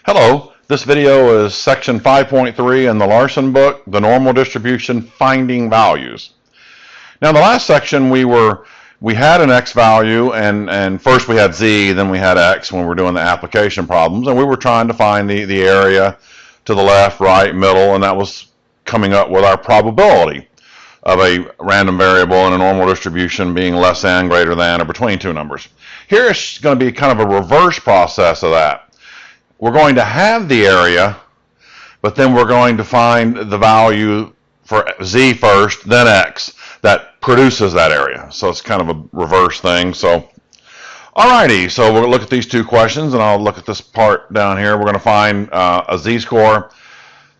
Hello, this video is section 5.3 in the Larson book, The Normal Distribution Finding Values. Now in the last section we had an x value and first we had z, then we had x when we were doing the application problems, and we were trying to find the area to the left, right, middle, and that was coming up with our probability of a random variable in a normal distribution being less than, greater than, or between two numbers. Here it's going to be kind of a reverse process of that. We're going to have the area, but then we're going to find the value for z first, then x, that produces that area. So it's kind of a reverse thing. So, alrighty, so we'll look at these two questions, and I'll look at this part down here. We're going to find a z-score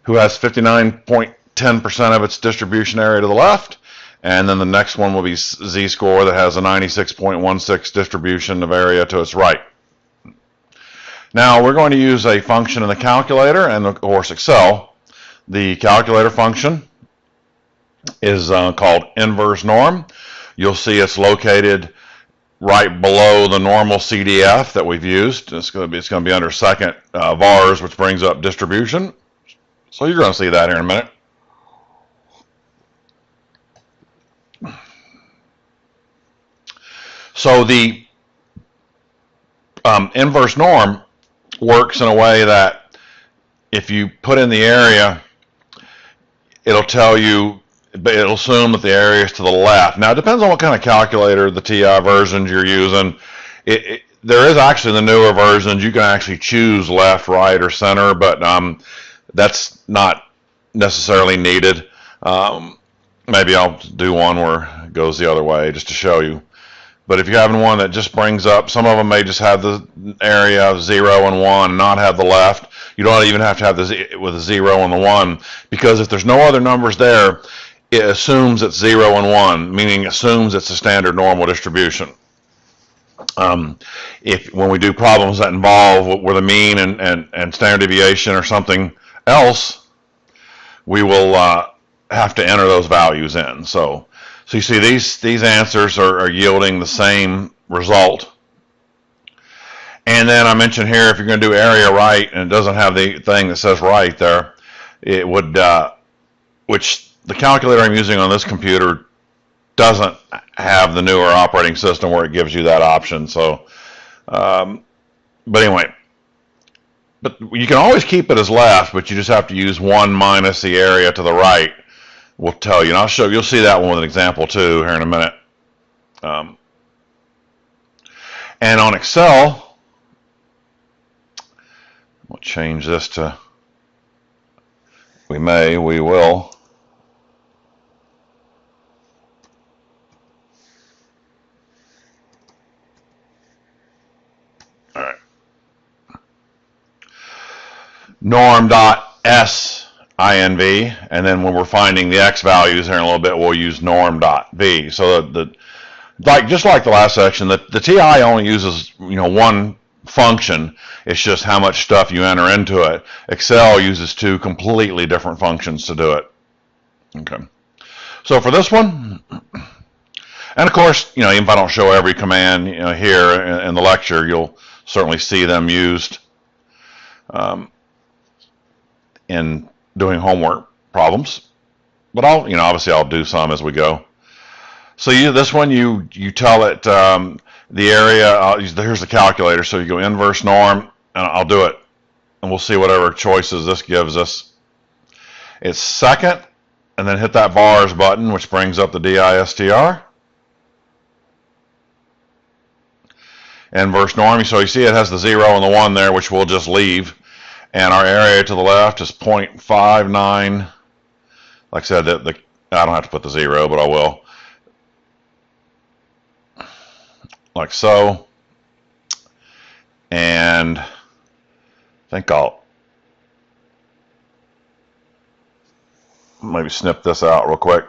who has 59.10% of its distribution area to the left, and then the next one will be z-score that has a 96.16 distribution of area to its right. Now we're going to use a function in the calculator and of course Excel. The calculator function is called inverse norm. You'll see it's located right below the normal CDF that we've used. It's going to be under second vars, which brings up distribution. So you're going to see that here in a minute. So the inverse norm works in a way that if you put in the area, it'll tell you, it'll assume that the area is to the left. Now it depends on what kind of calculator, the TI versions you're using. There is actually the newer versions, you can actually choose left, right, or center, but that's not necessarily needed. Maybe I'll do one where it goes the other way just to show you. But if you're having one that just brings up, some of them may just have the area of 0 and 1 and not have the left. You don't even have to have the with the 0 and the 1, because if there's no other numbers there, it assumes it's 0 and 1, meaning assumes it's a standard normal distribution. When we do problems that involve where the mean and standard deviation or something else, we will have to enter those values in. So you see these answers are yielding the same result. And then I mentioned here, if you're going to do area right and it doesn't have the thing that says right there, it would, which the calculator I'm using on this computer doesn't have the newer operating system where it gives you that option. So, but anyway, but you can always keep it as left, but you just have to use 1 minus the area to the right. Will tell you, and I'll show you'll see that one with an example too here in a minute. And on Excel, we'll change this to, we will. All right. Norm.s INV, and then when we're finding the x values here in a little bit, we'll use norm.v. So just like the last section, the TI only uses one function. It's just how much stuff you enter into it. Excel uses two completely different functions to do it. Okay. So for this one, and of course, even if I don't show every command here in the lecture, you'll certainly see them used in doing homework problems, but obviously I'll do some as we go. So this one, you tell it the area. Here's the calculator, so you go inverse norm, and I'll do it, and we'll see whatever choices this gives us. It's second, and then hit that vars button, which brings up the distr. Inverse norm. So you see it has the 0 and the 1 there, which we'll just leave. And our area to the left is 0.59. Like I said, I don't have to put the 0, but I will. Like so. And I think I'll maybe snip this out real quick.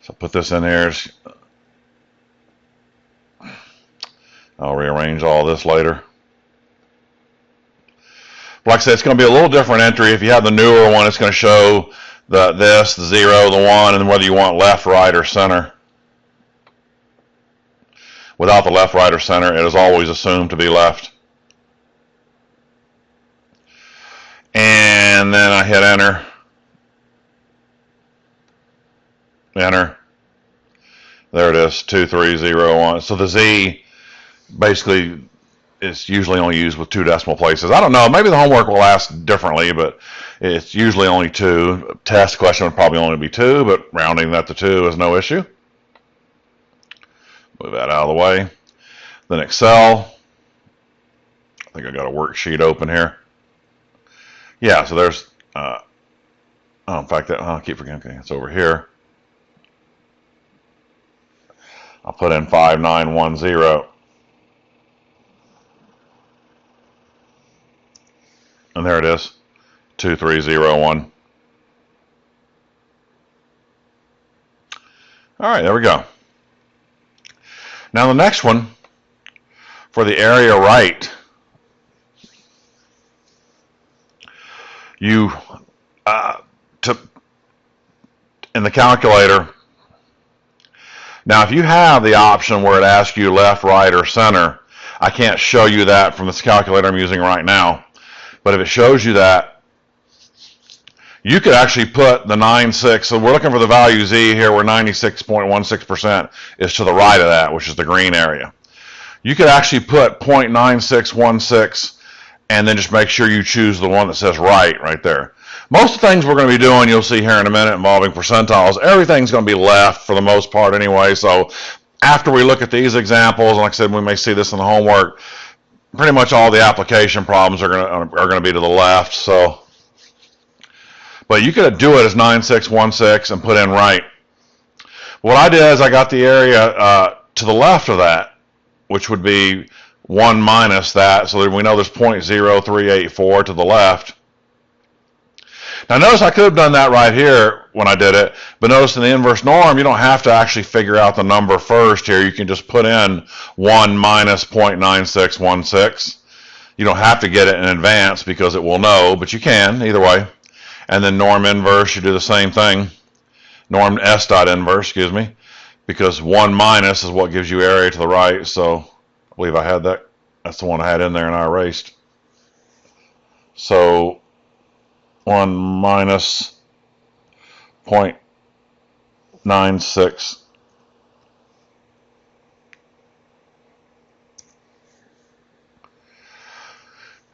So put this in there. I'll rearrange all this later. like I said, it's going to be a little different entry. If you have the newer one, it's going to show the 0, the 1, and whether you want left, right, or center. Without the left, right, or center, it is always assumed to be left. And then I hit enter. Enter. There it is, 2, 3, 0, 1. So the Z basically is usually only used with 2 decimal places. I don't know, maybe the homework will ask differently, but it's usually only 2. A test question would probably only be 2, but rounding that to 2 is no issue. Move that out of the way. Then Excel. I think I got a worksheet open here. Yeah, so there's, in fact, I keep forgetting, okay, it's over here. I'll put in 5910. And there it is, 2301. All right, there we go. Now the next one, for the area right, you, in the calculator, now if you have the option where it asks you left, right, or center, I can't show you that from this calculator I'm using right now, but if it shows you that, you could actually put the 96, so we're looking for the value Z here, where 96.16% is to the right of that, which is the green area. You could actually put 0.9616 and then just make sure you choose the one that says right there. Most of the things we're going to be doing, you'll see here in a minute, involving percentiles, everything's going to be left for the most part anyway. So after we look at these examples, and like I said, we may see this in the homework, pretty much all the application problems are going to be to the left. So, but you could do it as 9616 and put in right. What I did is I got the area to the left of that, which would be 1 minus that, so that we know there's 0.0384 to the left. Now notice I could have done that right here when I did it, but notice in the inverse norm, you don't have to actually figure out the number first here. You can just put in 1 minus 0.9616. You don't have to get it in advance because it will know, but you can either way. And then norm inverse, you do the same thing. Norm S dot inverse, excuse me, because 1 minus is what gives you area to the right. So I believe I had that. That's the one I had in there and I erased. So 1 minus 0.96.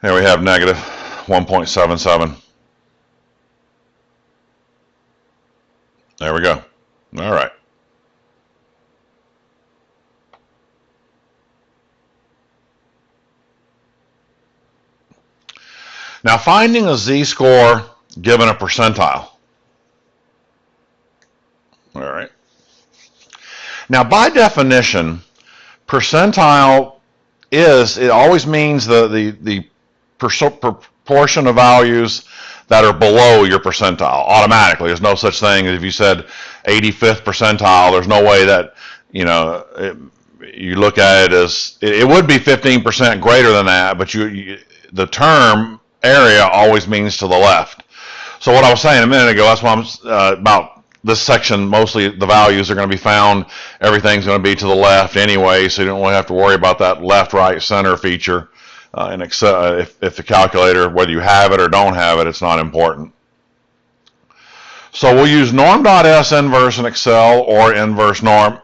Here we have negative 1.77. There we go. All right. Now finding a z-score given a percentile. All right. Now by definition, percentile it always means the proportion of values that are below your percentile automatically. There's no such thing as if you said 85th percentile, there's no way that, you know, you look at it as, it would be 15% greater than that, but the term area always means to the left. So what I was saying a minute ago, that's why I'm about this section, mostly the values are going to be found, everything's going to be to the left anyway, so you don't really have to worry about that left, right, center feature. In Excel, if the calculator, whether you have it or don't have it, it's not important. So we'll use norm.s inverse in Excel or inverse norm.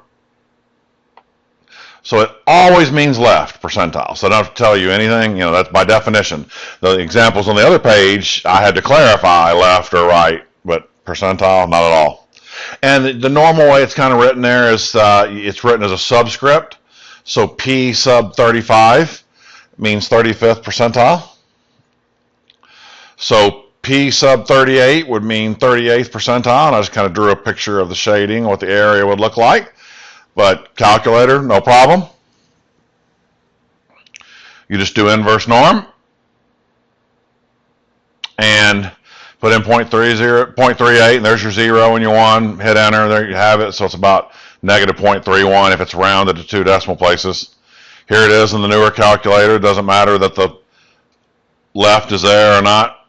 So it always means left percentile. So I don't have to tell you anything, you know, that's by definition. The examples on the other page, I had to clarify left or right, but percentile, not at all. And the normal way it's kind of written there is it's written as a subscript. So P sub 35 means 35th percentile. So P sub 38 would mean 38th percentile, and I just kind of drew a picture of the shading, what the area would look like. But calculator, no problem. You just do inverse norm and put in 0.38, and there's your 0 and your 1, hit enter, there you have it. So it's about negative 0.31 if it's rounded to 2 decimal places. Here it is in the newer calculator. It doesn't matter that the left is there or not.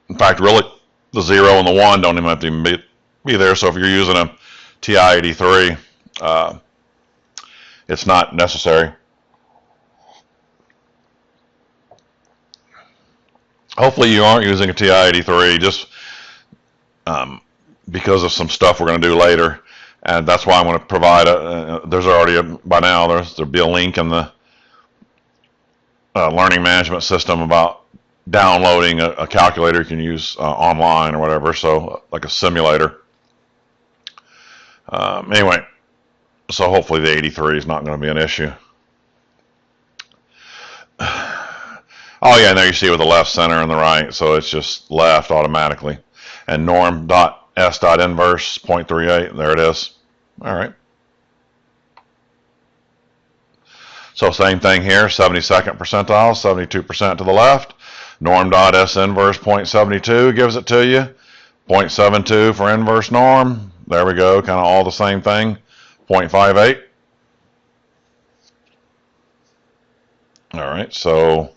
In fact, really, the 0 and the 1 don't even have to be there. So if you're using a TI-83, it's not necessary. Hopefully you aren't using a TI-83 just because of some stuff we're going to do later. And that's why I'm going to provide there's already by now there'll be a link in the learning management system about downloading a calculator you can use online or whatever, so like a simulator. Anyway, so hopefully the 83 is not going to be an issue. Oh yeah, and there you see with the left, center, and the right, so it's just left automatically. And norm.s.inverse 0.38, there it is. All right. So same thing here, 72nd percentile, 72% to the left. Norm.s inverse 0.72 gives it to you. 0.72 for inverse norm. There we go, kind of all the same thing. 0.58. All right, so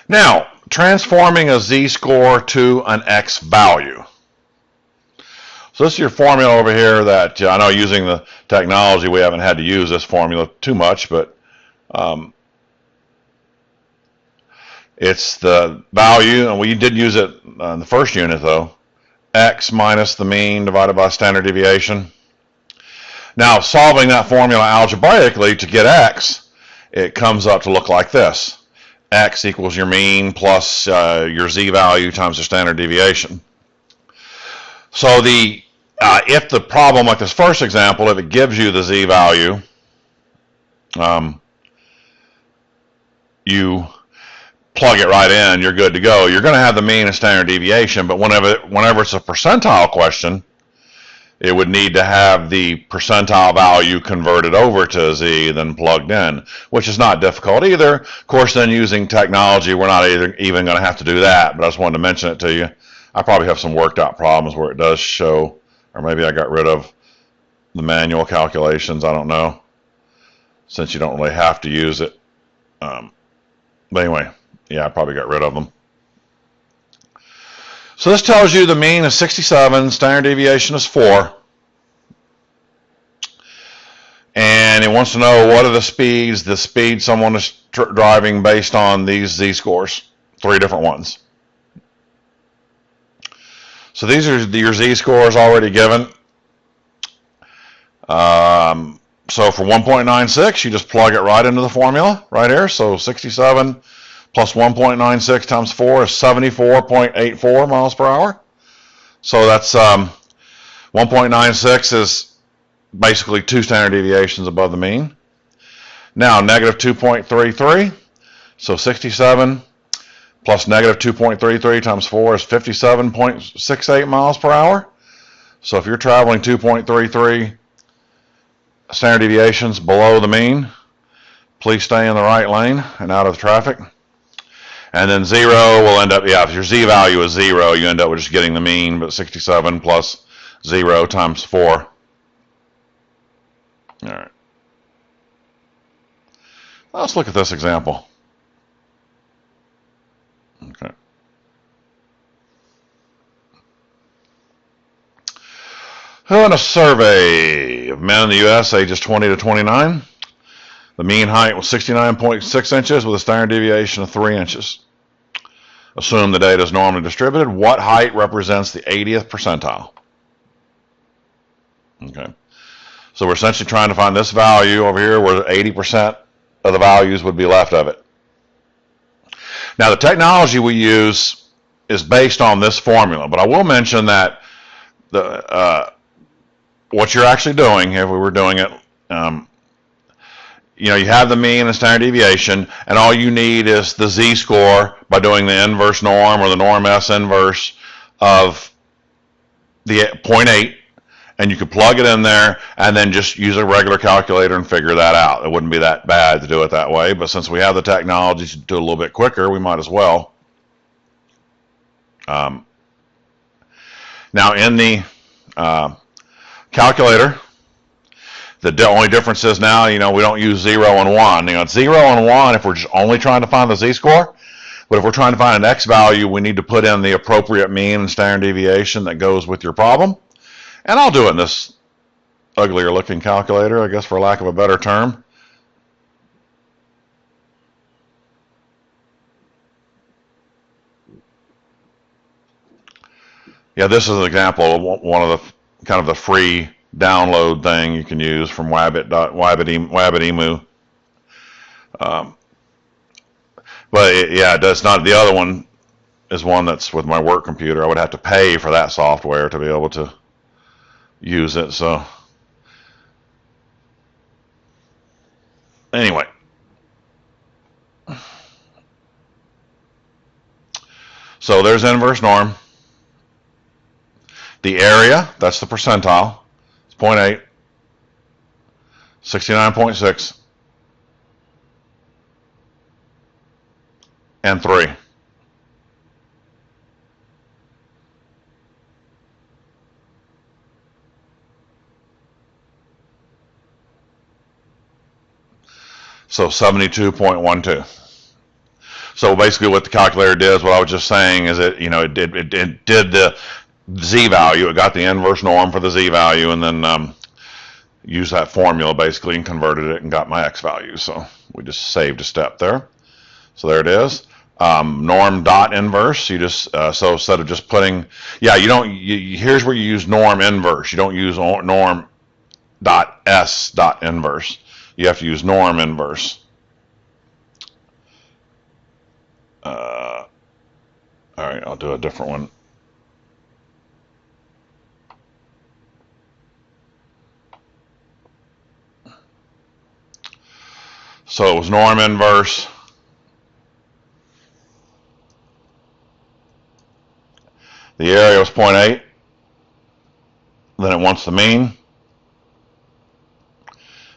now transforming a z-score to an x value. So this is your formula over here that I know using the technology we haven't had to use this formula too much, but it's the value, and we did use it in the first unit though, x minus the mean divided by standard deviation. Now solving that formula algebraically to get x, it comes up to look like this. X equals your mean plus your z value times the standard deviation. So if the problem, like this first example, if it gives you the z value, you plug it right in, you're good to go. You're going to have the mean and standard deviation, but whenever it's a percentile question, it would need to have the percentile value converted over to z, then plugged in, which is not difficult either. Of course, then using technology, we're not even going to have to do that, but I just wanted to mention it to you. I probably have some worked out problems where it does show, or maybe I got rid of the manual calculations, I don't know, since you don't really have to use it. But anyway, yeah, I probably got rid of them. So this tells you the mean is 67, standard deviation is 4. And it wants to know what are the speed someone is driving based on these z-scores, 3 different ones. So these are your z-scores already given. So for 1.96, you just plug it right into the formula right here. So 67 plus 1.96 times 4 is 74.84 miles per hour. So that's 1.96 is basically 2 standard deviations above the mean. Now negative 2.33, so 67 plus negative 2.33 times 4 is 57.68 miles per hour. So if you're traveling 2.33 standard deviations below the mean, please stay in the right lane and out of the traffic. And then 0 will end up, yeah, if your z value is 0, you end up with just getting the mean, but 67 plus 0 times 4. All right. Let's look at this example. Okay. In a survey of men in the U.S. ages 20 to 29, the mean height was 69.6 inches with a standard deviation of 3 inches. Assume the data is normally distributed. What height represents the 80th percentile? Okay. So we're essentially trying to find this value over here where 80% of the values would be left of it. Now the technology we use is based on this formula, but I will mention that what you're actually doing, if we were doing it, you have the mean and standard deviation, and all you need is the z-score by doing the inverse norm or the norm S inverse of the 0.8, and you could plug it in there and then just use a regular calculator and figure that out. It wouldn't be that bad to do it that way, but since we have the technology to do it a little bit quicker, we might as well. Now in the calculator, The only difference is now, we don't use 0 and 1. It's 0 and 1 if we're just only trying to find the z-score. But if we're trying to find an x value, we need to put in the appropriate mean and standard deviation that goes with your problem. And I'll do it in this uglier looking calculator, I guess, for lack of a better term. Yeah, this is an example of one of the kind of the free download thing you can use from Wabbit.emu. But yeah, it does not. The other one is one that's with my work computer. I would have to pay for that software to be able to use it. So anyway, so there's inverse norm. The area, that's the percentile. It's 0.8, 69.6, and 3. So 72.12. So basically what the calculator did, what I was just saying, is it did the z value. It got the inverse norm for the z value, and then used that formula basically and converted it and got my x value. So we just saved a step there. So there it is. Norm dot inverse. You just so instead of just putting, here's where you use norm inverse. You don't use norm dot s dot inverse. You have to use norm inverse. All right, I'll do a different one. So it was norm inverse. The area was 0.8. Then it wants the mean.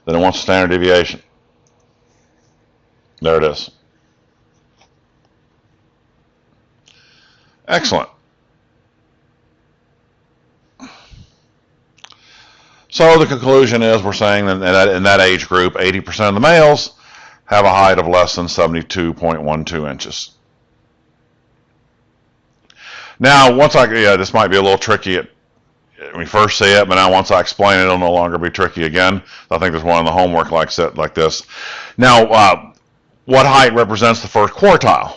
Then it wants the standard deviation. There it is. Excellent. So the conclusion is we're saying that in that age group, 80% of the males have a height of less than 72.12 inches. Now, this might be a little tricky when you first see it, but now once I explain it, it'll no longer be tricky again. I think there's one in the homework like this. Now, what height represents the first quartile?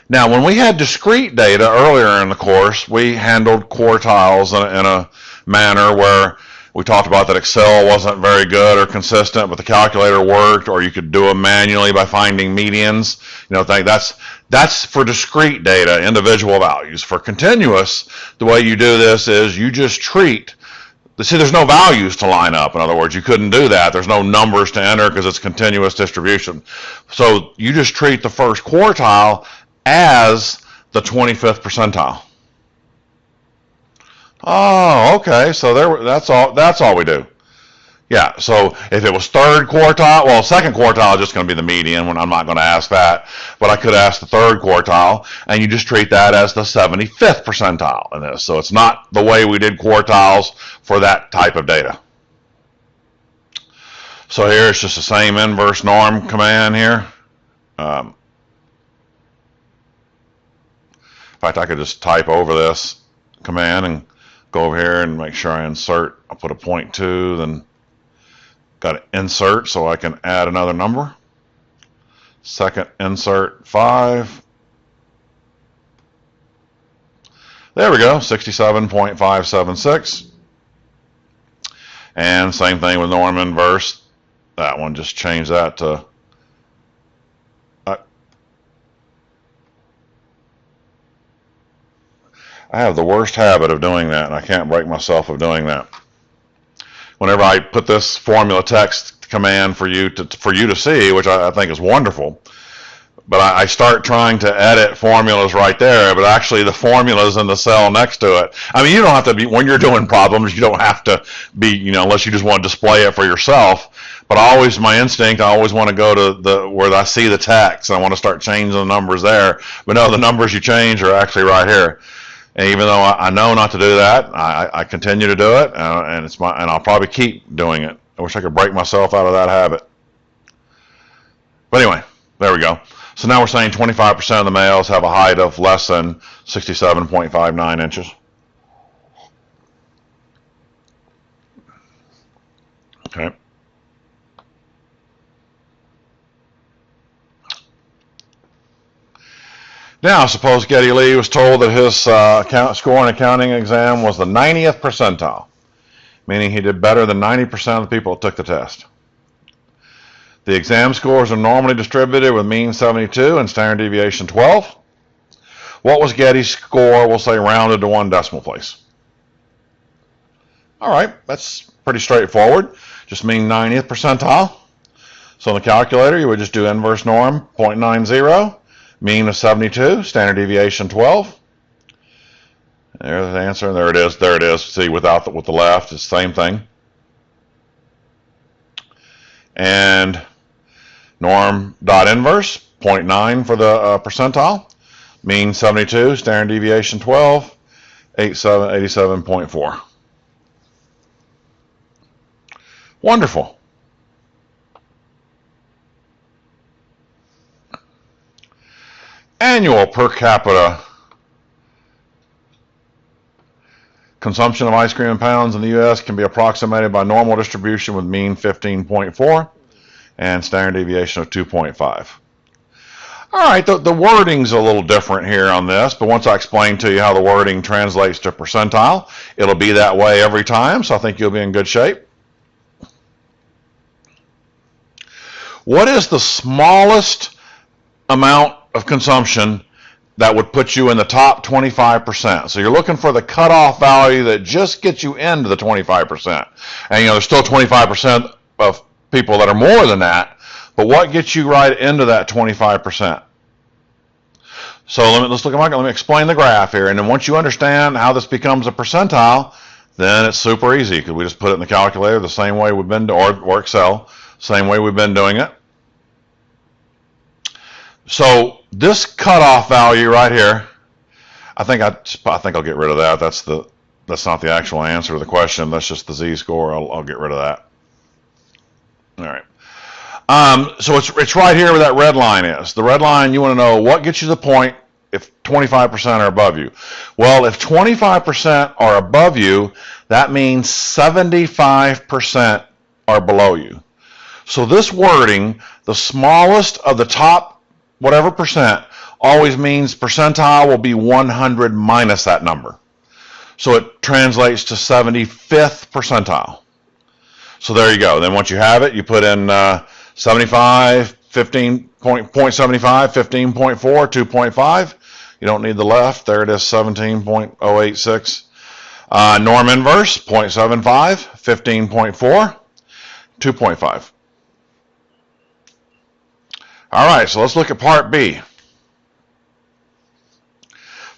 Now, when we had discrete data earlier in the course, we handled quartiles in a manner where we talked about that Excel wasn't very good or consistent, but the calculator worked, or you could do them manually by finding medians. That's for discrete data, individual values. For continuous, the way you do this is you just treat. See, there's no values to line up. In other words, you couldn't do that. There's no numbers to enter because it's continuous distribution. So you just treat the first quartile as the 25th percentile. Oh, okay. So that's all we do. Yeah. So if it was third quartile, well, second quartile is just going to be the median. When I'm not going to ask that, but I could ask the third quartile, and you just treat that as the 75th percentile in this. So it's not the way we did quartiles for that type of data. So here it's just the same inverse norm command here. In fact, I could just type over this command and go over here and make sure I insert. I'll put a 0.2, then got to insert so I can add another number. Second insert 5. There we go, 67.576. And same thing with norm inverse. That one, just change that to I have the worst habit of doing that, and I can't break myself of doing that. Whenever I put this formula text command for you to see, which I think is wonderful, but I start trying to edit formulas right there, but actually the formula's in the cell next to it. I mean, you don't have to be, when you're doing problems, you don't have to be, unless you just want to display it for yourself. But my instinct, I always want to go to where I see the text, and I want to start changing the numbers there. But no, the numbers you change are actually right here. And even though I know not to do that, I continue to do it, and I'll probably keep doing it I wish I could break myself out of that habit. But anyway, there we go. So now we're saying 25% of the males have a height of less than 67.59 inches. Okay. Now, suppose Geddy Lee was told that his score in accounting exam was the 90th percentile, meaning he did better than 90% of the people that took the test. The exam scores are normally distributed with mean 72 and standard deviation 12. What was Geddy's score? We'll say rounded to 1 decimal place. All right, that's pretty straightforward. Just mean 90th percentile. So in the calculator, you would just do inverse norm, 0.90. Mean of 72, standard deviation 12. There's the answer, and there it is. There it is. See, with the left, it's the same thing. And norm dot inverse, 0.9 for the percentile. Mean 72, standard deviation 12, 87.4. Wonderful. Annual per capita consumption of ice cream in pounds in the U.S. can be approximated by normal distribution with mean 15.4 and standard deviation of 2.5. All right, the wording's a little different here on this, but once I explain to you how the wording translates to percentile, it'll be that way every time, so I think you'll be in good shape. What is the smallest amount of consumption that would put you in the top 25%? So you're looking for the cutoff value that just gets you into the 25%. And there's still 25% of people that are more than that, but what gets you right into that 25%? So let's look at let me explain the graph here, and then once you understand how this becomes a percentile, then it's super easy, because we just put it in the calculator the same way we've been or Excel, same way we've been doing it. So this cutoff value right here, I think I'll get rid of that. That's not the actual answer to the question. That's just the z-score. I'll get rid of that. All right. So it's right here where that red line is. The red line, you want to know what gets you the point if 25% are above you. Well, if 25% are above you, that means 75% are below you. So this wording, the smallest of the top whatever percent, always means percentile will be 100 minus that number. So it translates to 75th percentile. So there you go. Then once you have it, you put in 75, 15.75, 15.4, 2.5. You don't need the left. There it is, 17.086. Norm inverse, 0.75, 15.4, 2.5. All right, so let's look at Part B.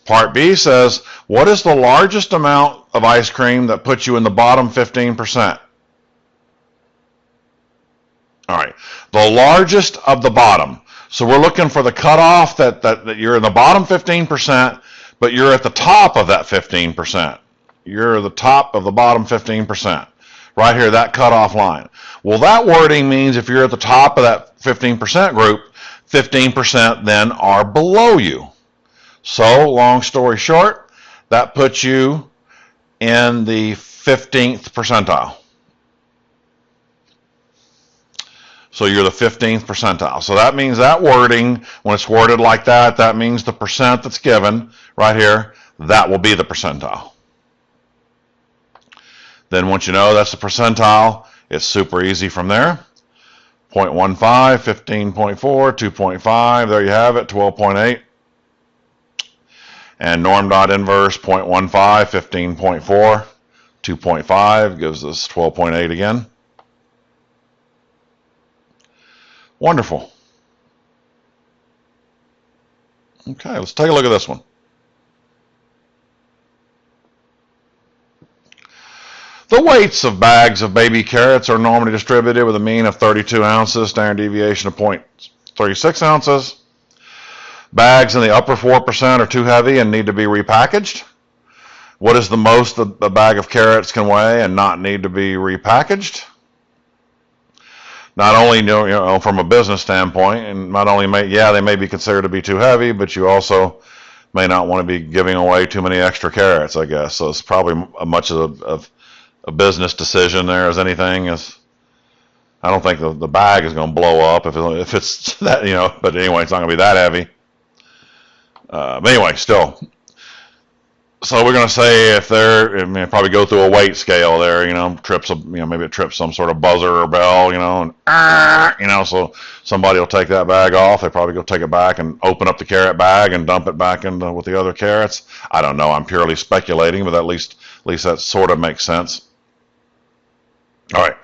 Part B says, what is the largest amount of ice cream that puts you in the bottom 15%? All right, the largest of the bottom. So we're looking for the cutoff that you're in the bottom 15%, but you're at the top of that 15%. You're the top of the bottom 15%. Right here, that cutoff line. Well, that wording means if you're at the top of that 15% group, 15% then are below you. So, long story short, that puts you in the 15th percentile. So you're the 15th percentile. So that means that wording, when it's worded like that, that means the percent that's given right here, that will be the percentile. Then once you know that's the percentile, it's super easy from there. 0.15, 15.4, 2.5, there you have it, 12.8. And norm dot inverse, 0.15, 15.4, 2.5 gives us 12.8 again. Wonderful. Okay, let's take a look at this one. The weights of bags of baby carrots are normally distributed with a mean of 32 ounces, standard deviation of 0.36 ounces. Bags in the upper 4% are too heavy and need to be repackaged. What is the most a bag of carrots can weigh and not need to be repackaged? not only from a business standpoint, and not only they may be considered to be too heavy, but you also may not want to be giving away too many extra carrots, I guess. So it's probably as much of a business decision there as anything. I don't think the bag is going to blow up if it's that, but anyway, it's not going to be that heavy. But anyway, still. So we're going to say if probably go through a weight scale there, maybe it trips some sort of buzzer or bell, and, so somebody will take that bag off. They probably go take it back and open up the carrot bag and dump it back into with the other carrots. I don't know. I'm purely speculating, but at least that sort of makes sense. All right.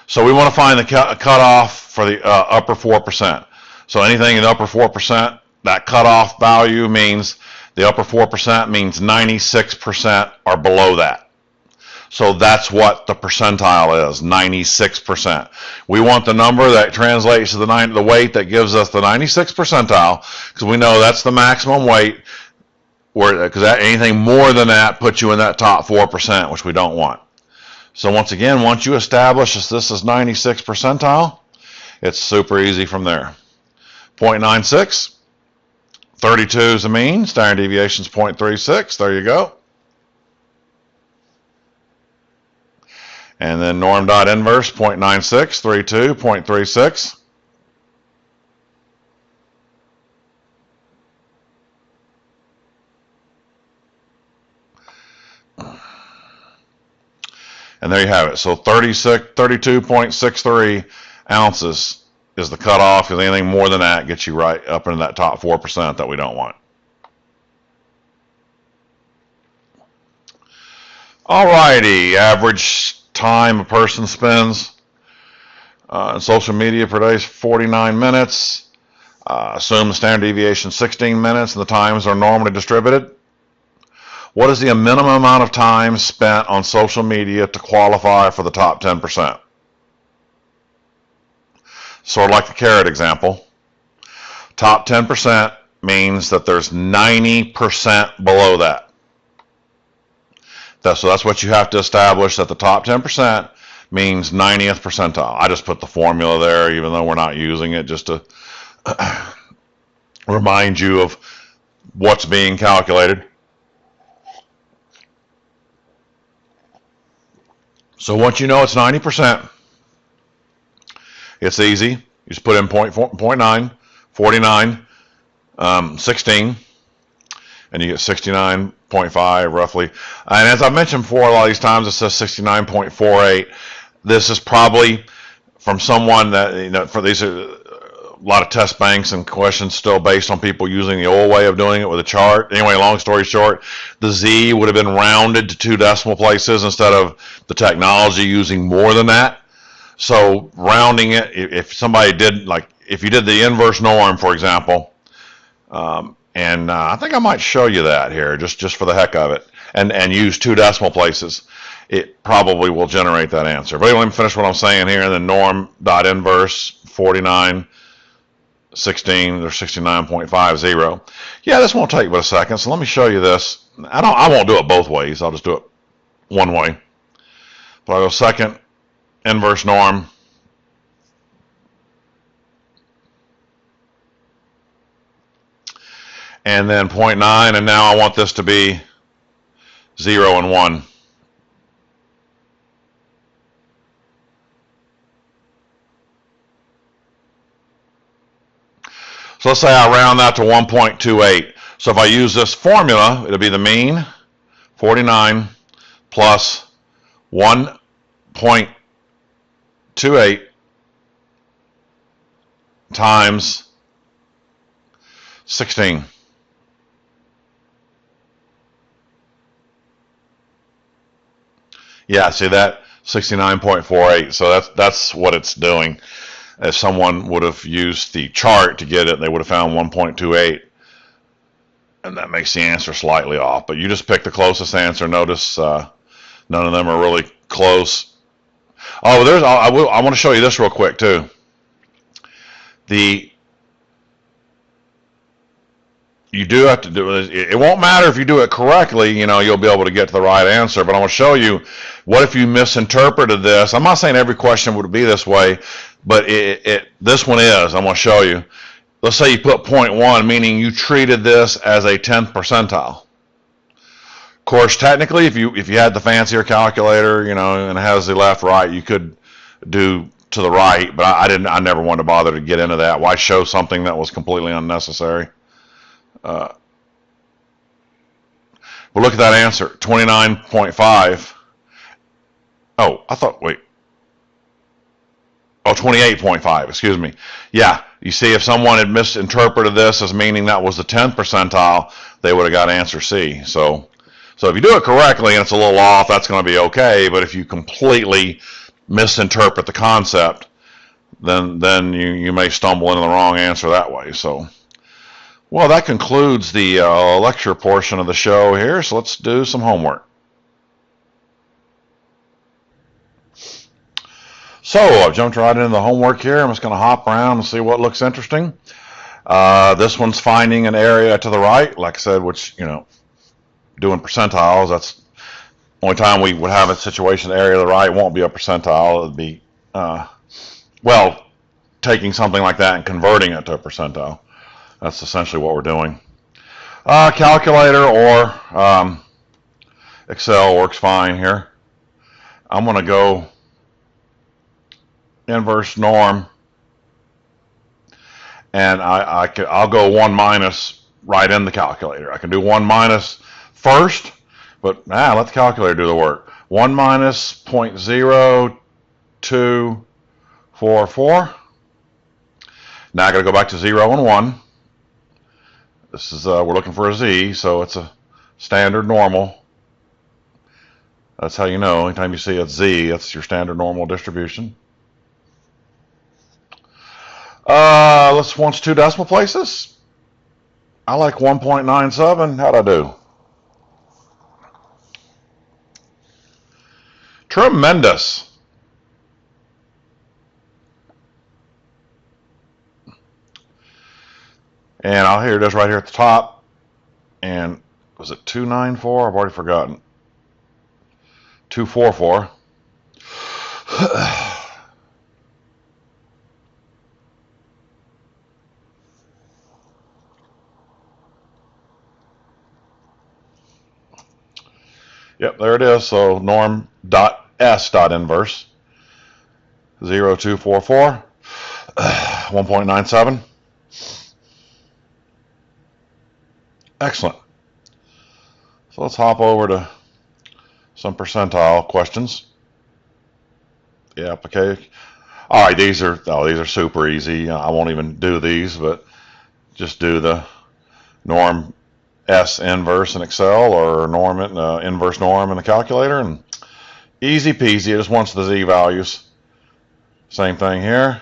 So we want to find the cutoff for the upper 4%. So anything in the upper 4%, that cutoff value means the upper 4% means 96% are below that. So that's what the percentile is, 96%. We want the number that translates to the weight that gives us the 96th percentile, because we know that's the maximum weight, because anything more than that puts you in that top 4%, which we don't want. So once again, once you establish this is 96th percentile, it's super easy from there. 0.96. 32 is the mean, standard deviation is 0.36, there you go. And then norm dot inverse, 0.96, 32, 0.36. And there you have it. So 32.63 ounces is the cutoff, because anything more than that gets you right up into that top 4% that we don't want. Alrighty, average time a person spends on social media per day is 49 minutes. Assume the standard deviation is 16 minutes and the times are normally distributed. What is the minimum amount of time spent on social media to qualify for the top 10%? Sort of like the carrot example. Top 10% means that there's 90% below that. So that's what you have to establish, that the top 10% means 90th percentile. I just put the formula there, even though we're not using it, just to remind you of what's being calculated. So once you know it's 90%, it's easy. You just put in 0.9, 49, 16, and you get 69.5 roughly. And as I mentioned before, a lot of these times it says 69.48. This is probably from someone that, for these are a lot of test banks and questions still based on people using the old way of doing it with a chart. Anyway, long story short, the Z would have been rounded to 2 decimal places instead of the technology using more than that. So rounding it, if somebody did, like if you did the inverse norm, for example, and I think I might show you that here just for the heck of it, and use 2 decimal places, it probably will generate that answer. But let me finish what I'm saying here. The norm dot inverse 49, 16, there's 69.50. Yeah, this won't take but a second. So let me show you this. I won't do it both ways. I'll just do it one way. But I'll go second inverse norm. And then 0.9, and now I want this to be 0 and 1. So let's say I round that to 1.28. So if I use this formula, it'll be the mean, 49, plus 1.28 times 16. Yeah, see that? 69.48. So that's what it's doing. If someone would have used the chart to get it, they would have found 1.28. And that makes the answer slightly off. But you just pick the closest answer. Notice none of them are really close. Oh, I want to show you this real quick too. You do have to do it. It won't matter if you do it correctly, you'll be able to get to the right answer. But I'm going to show you, what if you misinterpreted this? I'm not saying every question would be this way, but this one is. I'm going to show you. Let's say you put 0.1, meaning you treated this as a 10th percentile. Of course, technically, if you had the fancier calculator, you know, and it has the left, right, you could do to the right, but I never wanted to bother to get into that. Why show something that was completely unnecessary? But look at that answer, 29.5. Oh, I thought, wait. Oh, 28.5, excuse me. Yeah, you see, if someone had misinterpreted this as meaning that was the 10th percentile, they would have got answer C. So if you do it correctly and it's a little off, that's going to be okay. But if you completely misinterpret the concept, then you may stumble into the wrong answer that way. So, well, that concludes the lecture portion of the show here. So let's do some homework. So I've jumped right into the homework here. I'm just going to hop around and see what looks interesting. This one's finding an area to the right, like I said, which, you know, doing percentiles, that's the only time we would have a situation, the area to the right won't be a percentile. It would be, well, taking something like that and converting it to a percentile. That's essentially what we're doing. Calculator or Excel works fine here. I'm going to go inverse norm, and I'll go 1 minus right in the calculator. I can do 1 minus first, but let the calculator do the work. 1 minus 0.0244. Now I got to go back to 0 and 1. This is we're looking for a z, so it's a standard normal. That's how you know. Anytime you see a z, that's your standard normal distribution. Let's wants 2 decimal places. I like 1.97. How'd I do? Tremendous. And here it is right here at the top. And was it 294? I've already forgotten. 244. Yep, there it is. So norm dot s dot inverse 0.244 1.97. Excellent. So let's hop over to some percentile questions. Yeah, okay. All right, these are super easy. I won't even do these, but just do the norm S inverse in Excel or norm inverse norm in the calculator, and easy peasy. It just wants the z values. Same thing here.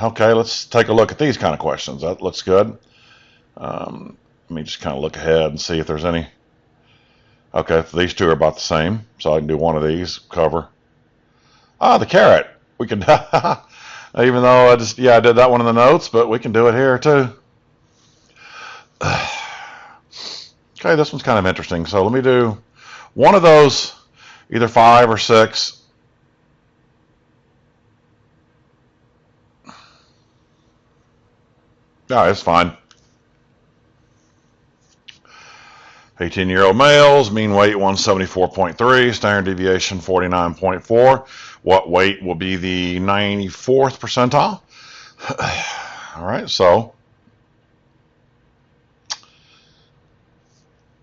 Okay, let's take a look at these kind of questions. That looks good. Let me just kind of look ahead and see if there's any. Okay, these two are about the same, so I can do one of these, cover. The caret. We can, even though I did that one in the notes, but we can do it here too. Okay, this one's kind of interesting. So let me do one of those, either 5 or 6. Yeah, it's fine. 18-year-old males, mean weight 174.3, standard deviation 49.4. What weight will be the 94th percentile? All right, so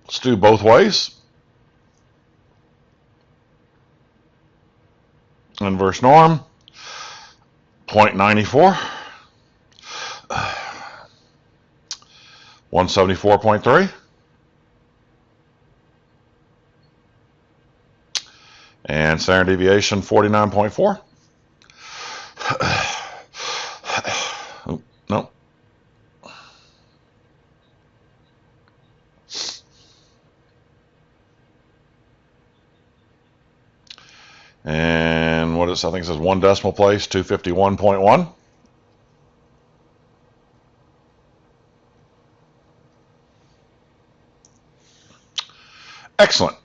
let's do both ways. Inverse norm, 0.94, 174.3. And standard deviation 49.4. Oh, no. And what is, I think it says 1 decimal place, 251.1. Excellent.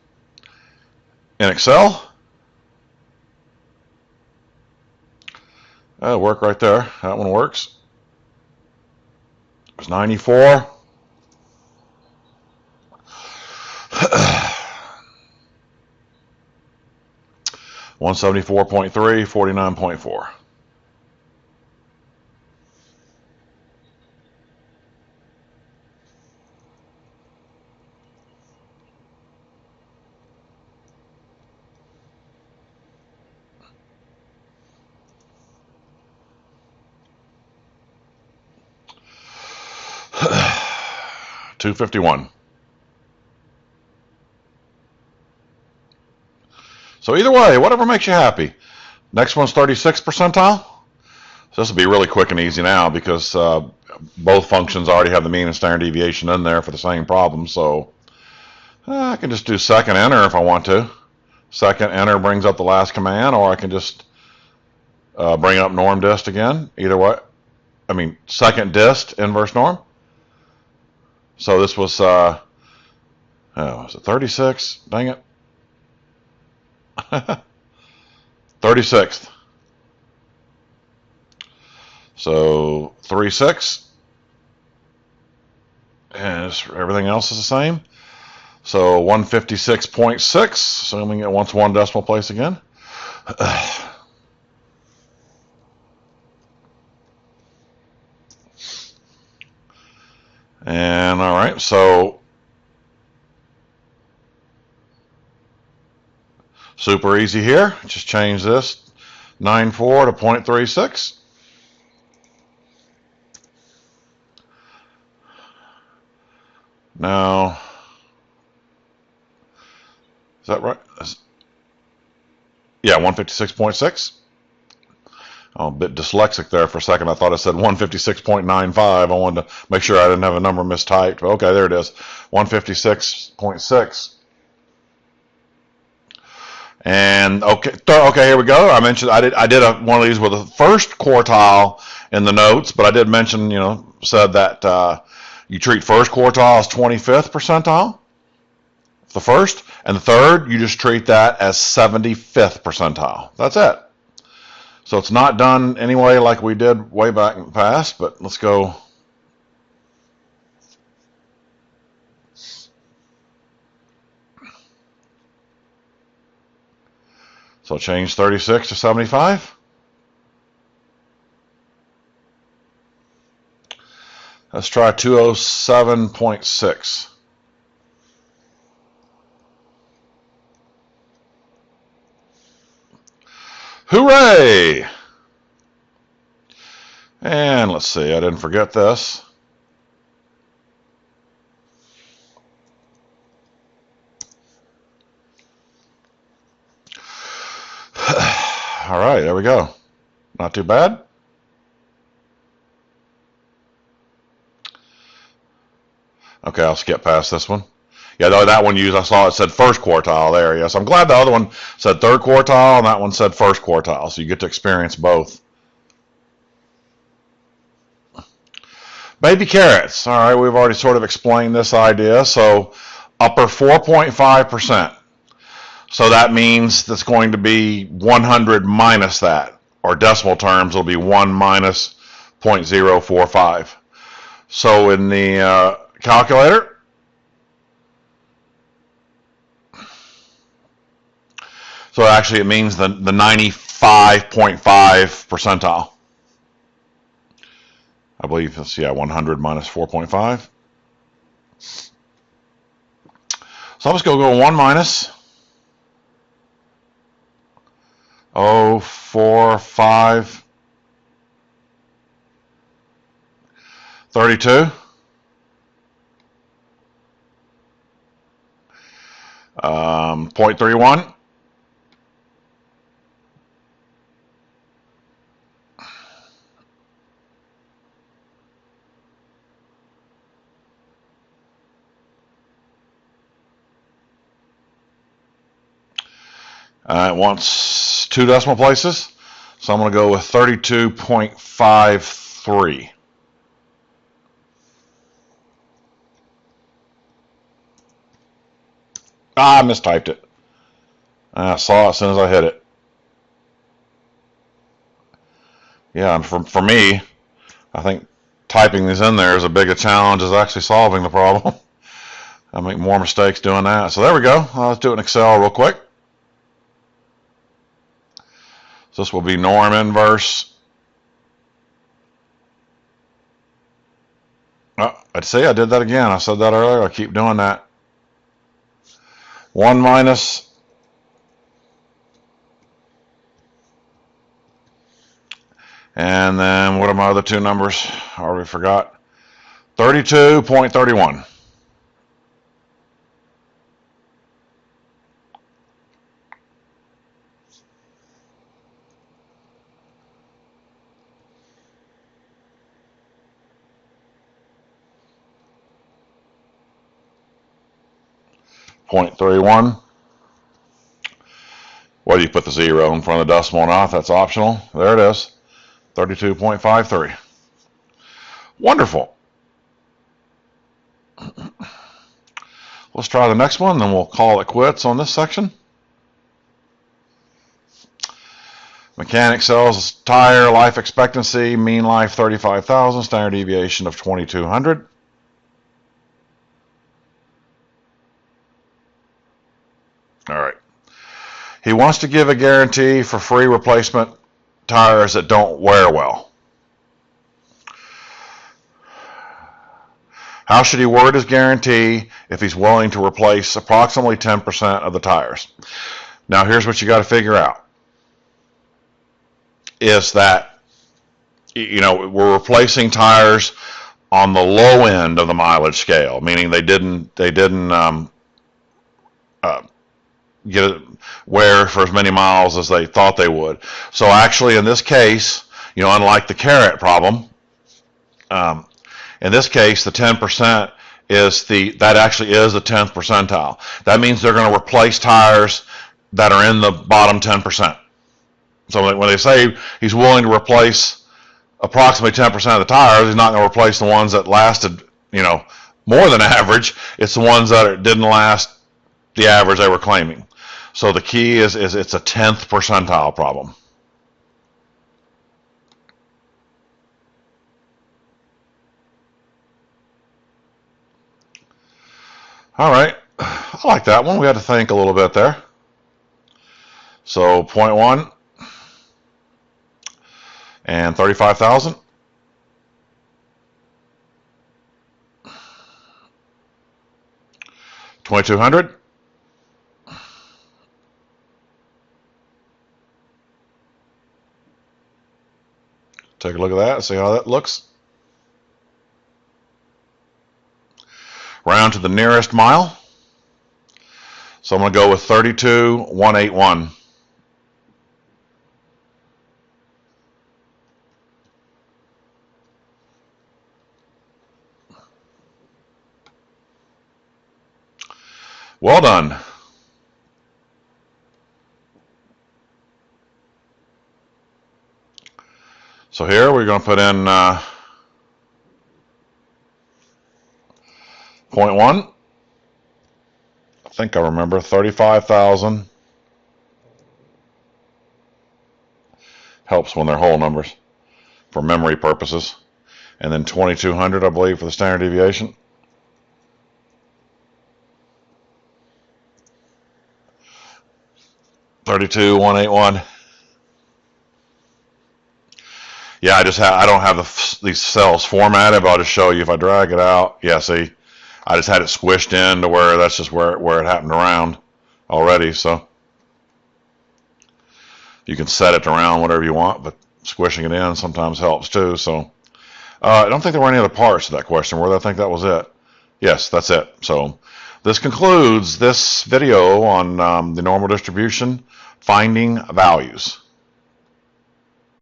In Excel, That'll work right there. That one works. It's 94. 174.3, 49.4. $251. So either way, whatever makes you happy. Next one's 36th percentile. So this will be really quick and easy now because both functions already have the mean and standard deviation in there for the same problem. So I can just do second enter if I want to. Second enter brings up the last command, or I can just bring up norm dist again. Either way, I mean second dist inverse norm. So this was, was it 36? Dang it. 36th. So 3/6. And everything else is the same. So 156.6, assuming it wants one decimal place again. And all right, so super easy here. Just change this 94 to 0.36. Now, is that right? Yeah, 156.6. I'm a bit dyslexic there for a second. I thought I said 156.95. I wanted to make sure I didn't have a number mistyped. But okay, there it is. 156.6. And okay, here we go. I mentioned I did one of these with the first quartile in the notes, but I did mention, said that you treat first quartile as 25th percentile, the first, and the third you just treat that as 75th percentile. That's it. So it's not done anyway like we did way back in the past, but let's go. So change 36 to 75. Let's try 207.6. Hooray! And let's see, I didn't forget this. All right, there we go. Not too bad. Okay, I'll skip past this one. Yeah, that one I saw it said first quartile there. Yes, I'm glad the other one said third quartile and that one said first quartile, so you get to experience both. Baby carrots. All right, we've already sort of explained this idea. So upper 4.5%. So that means that's going to be 100 minus that, or decimal terms will be 1 minus 0.045. So in the calculator, so actually it means the 95.5 percentile. I believe it's, 100 minus 4.5. So I'm just going to go 1 minus 0.045. 32. 0.31. It wants 2 decimal places, so I'm going to go with 32.53. I mistyped it. I saw it as soon as I hit it. yeah, for me, I think typing these in there is as big a challenge as actually solving the problem. I make more mistakes doing that. So there we go. Let's do it in Excel real quick. So this will be norm inverse. Oh, I'd say I did that again. I said that earlier. I keep doing that. 1 minus and then what are my other two numbers? I already forgot. 32.31. .31. Whether you put the 0 in front of the decimal or not, that's optional. There it is. 32.53. Wonderful. Let's try the next one, then we'll call it quits on this section. Mechanic sells tire, life expectancy, mean life 35,000, standard deviation of 2,200. All right. He wants to give a guarantee for free replacement tires that don't wear well. How should he word his guarantee if he's willing to replace approximately 10% of the tires? Now, here's what you got to figure out. Is that, we're replacing tires on the low end of the mileage scale, meaning they didn't wear for as many miles as they thought they would. So actually, in this case, unlike the carrot problem, in this case, the 10% that actually is the 10th percentile. That means they're going to replace tires that are in the bottom 10%. So when they say he's willing to replace approximately 10% of the tires, he's not going to replace the ones that lasted, more than average. It's the ones that didn't last the average they were claiming. So the key is it's a 10th percentile problem. All right, I like that one. We had to think a little bit there. So 0.1 and 35,000. $2,200. Take a look at that, see how that looks. Round to the nearest mile. So I'm going to go with 32,181. Well done. So here we're going to put in 0.1. I think I remember 35,000. Helps when they're whole numbers for memory purposes. And then 2,200, I believe, for the standard deviation. $32,181. Yeah, I don't have these cells formatted, but I'll just show you if I drag it out. Yeah, see, I just had it squished in to where that's just where it happened around already. So you can set it around whatever you want, but squishing it in sometimes helps too. So I don't think there were any other parts to that question, were there? I think that was it. Yes, that's it. So this concludes this video on the normal distribution finding values.